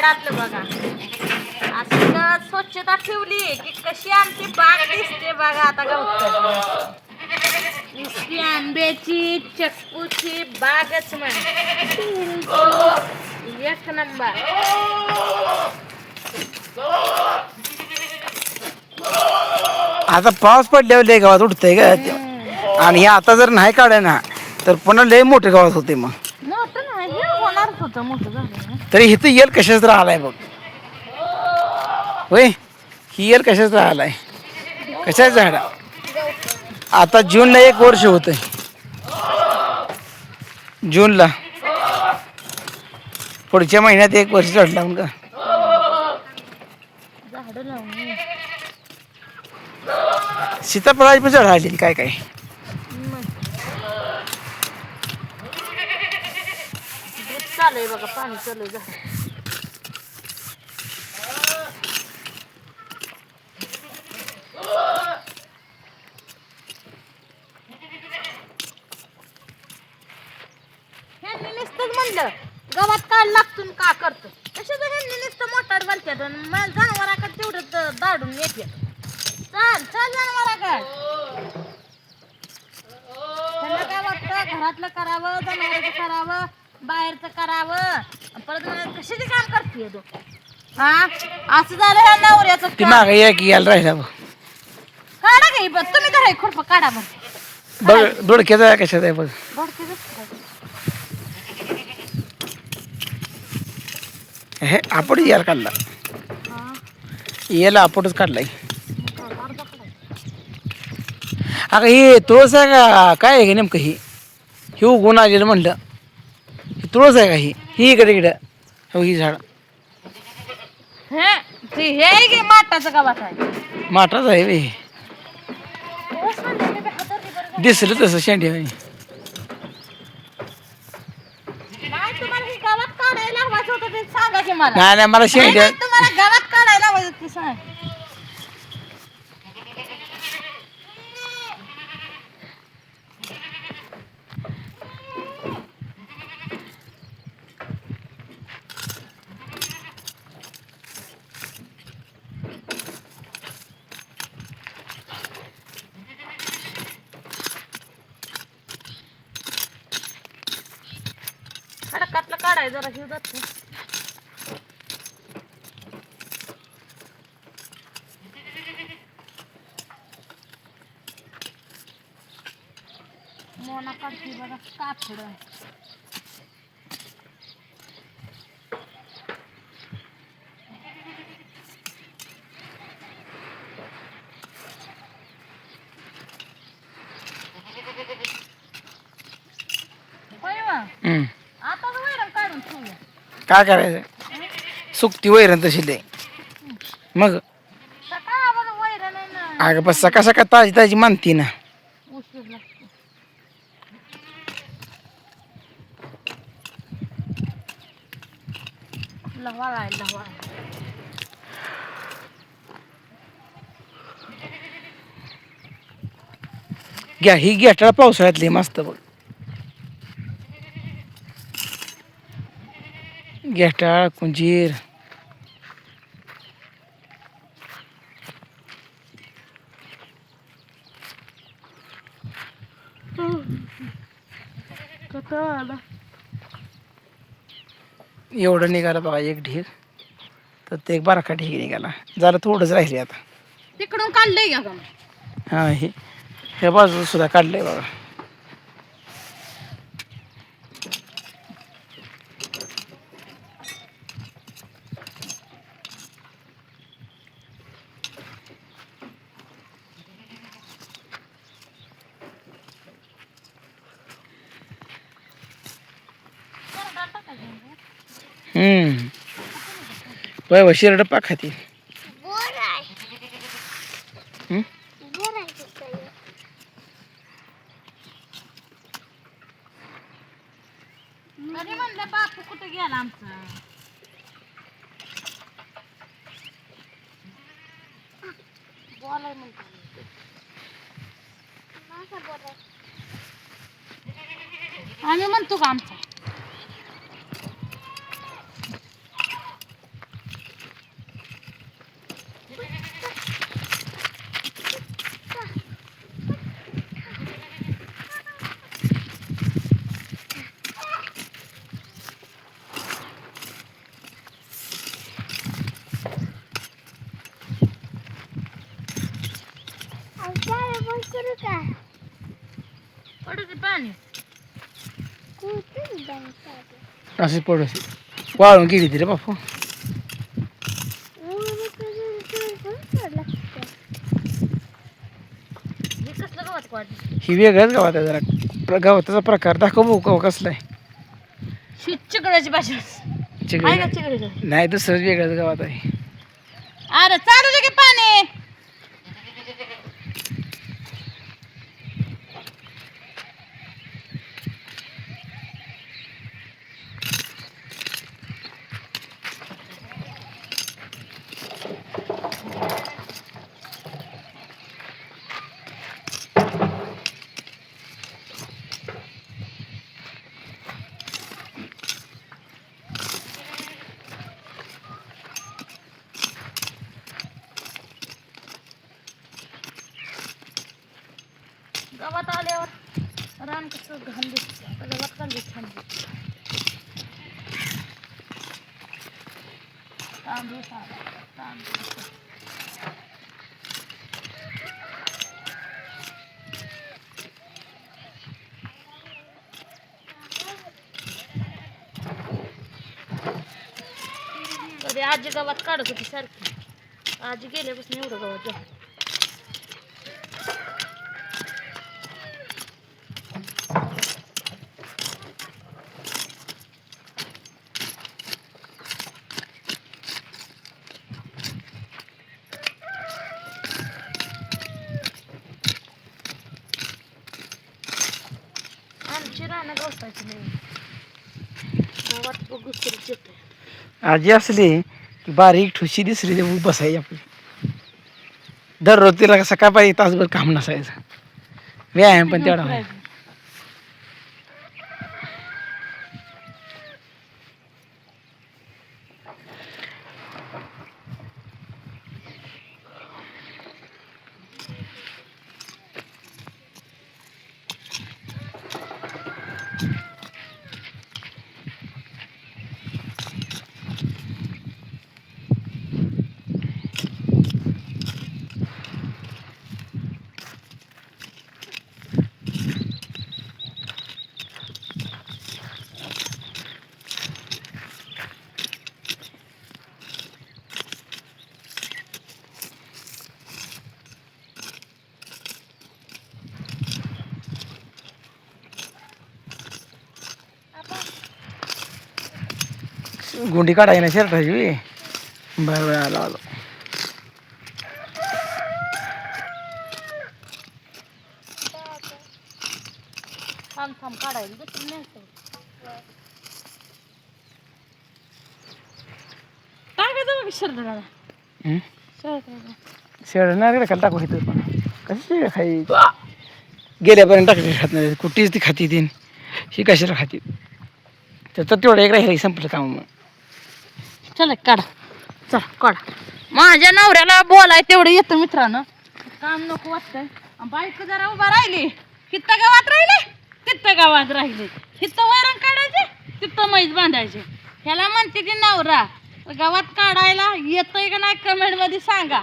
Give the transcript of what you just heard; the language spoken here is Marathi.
घरातलं बघा असं तर स्वच्छता ठेवली की कशी आमची बाग दिसते बघा आता गवत नुसती आंब्याची चक्कूची बागच म्हण एक नंबर. आता पाऊस पडल्यावर लय गावात उठतंय का आणि हे आता जर नाही काढे ना तर पुन्हा लय मोठे गावात होते मग मोठं नाही होणारच होतं मोठं झालं. तरी इथं येल कशाच राहिलाय बघ होय ही येल कशाच राहिलाय कशाच झाडा आता जूनला 1 वर्ष होतंय जूनला पुढच्या महिन्यात 1 वर्ष चढला का झाडं लावून सीताफळाची पण झाडं आली काय काय चालू आहे बघा पाणी चालू आहे झाड ह्यांनी नुसतंच म्हणलं गवत काढ लागतून का करतो कशाचं ह्यांनी नुसतं मोठाड बालक्यात जनावराकडे तेवढं दाडून येते चाल चाल जनावराकडे त्यांना काय वाटतं घरातलं करावं जनावराचं करावं बाहेरचं करावं परत कशाचे काम करते तू हा असं झालं ह्या नवऱ्याचं ती मागे या की यायला राहिला बघ काढा काही बघ तुम्ही धराय खुरपं काढा बघ डोळक्याचा आहे कशाचा आहे बघ हे आपट यायला काढला याला आपटच काढलाय अगं हे तुळस आहे का काय आहे नेमकं ही उगवून आलेलं म्हणलं ही तुळस आहे का ही इकडे हो ही झाड हे माठाचं गावात आहे माठाच आहे बे दिसलं तसं शेंडी नाही तुम्हाला हे गावात काढायला लावायचं होतं ते सांगा की मला नाही मला शेंडी नाही, तुम्हाला गावात काढायला लावायचं ते सांग खडकातलं काढाय जरा शिव जात मोना काढते बघा कापड आता वैरण काढून ठेवूया काय करायचं सुकती वैरण तशी लय मग सकाळ बघा वैरण आहे ना अगं बस सकाळ सकाळ ताजी ताजी मानती ना उशीर लागतो लवाळ आहे लवाळ घ्या ही गेटाळ पावसाळ्यातली मस्त बघ गेटाळ कुंजीर एवढं निघालं बघा एक ढीग तर ते एक बारका ढीग निघाला जरा थोडंच राहिले आता तिकडून काढलंय का हां हे बाजू सुद्धा काढलंय बघा वय शिरड पाक खाती म्हणलं बापू कुठे गेला आमचा बोलाय म्हणतो आम्ही म्हणतो का आमचा असे पडू असे वाळून गेली ती रे बापू. हे कसलं गवत काढलं? ही वेगळंच गावात आहे जरा. गवताचा प्रकार दाखव भाऊ कवा कसला आहे. चिकडाची भाषा आहे चिकडी का चिकडी? नाही दुसरंच वेगळंच गावात आहे. अरे चालू दे की पाणी. गावात आल्यावर रान कसं घाण दिसतं. आता गावात कांदे छान दिसतं. तांदूळ सारा तांदूळ. कधी आजी गावात काढत होती सारखी. आजी गेल्यापासून एवढं गावात झालं. आमची रानं गवताची नाही. गावात बघू तरी येतोय. आजी असली की बारीक ठुशी दिसली ते बसायची आपली. दररोज तिला सकाळपारी तासभर काम नसायचं. व्यायाम पण तेवढा व्हायचा. गुंडी काढायला ना शर्टाची बी. बरं बरं आलो आलो. थांब थांब काढायला दुसरं नाही. टाकायचं बघ शर्ट दादा. शेडणार खाली टाकू इथं पण कशी खाई गेल्यापर्यंत टाकली खात नाही. कुठेच ती खाती ती. ही कशाला खाती. त्याचं तेवढं एक राहिलं संपलं काम. मग चला काढा. चला काढा. माझ्या नवऱ्याला बोलाय तेवढं येतं मित्रांनो. काम नको वाटतंय. बाईक जरा उभा राहिली. कित्ता गावात राहिले तिथं गावात राहिले. तिथं वैरण काढायचे तिथं म्हैस बांधायचे. ह्याला म्हणते ती नवरा. गावात काढायला येतंय का नाही कमेंट मध्ये सांगा.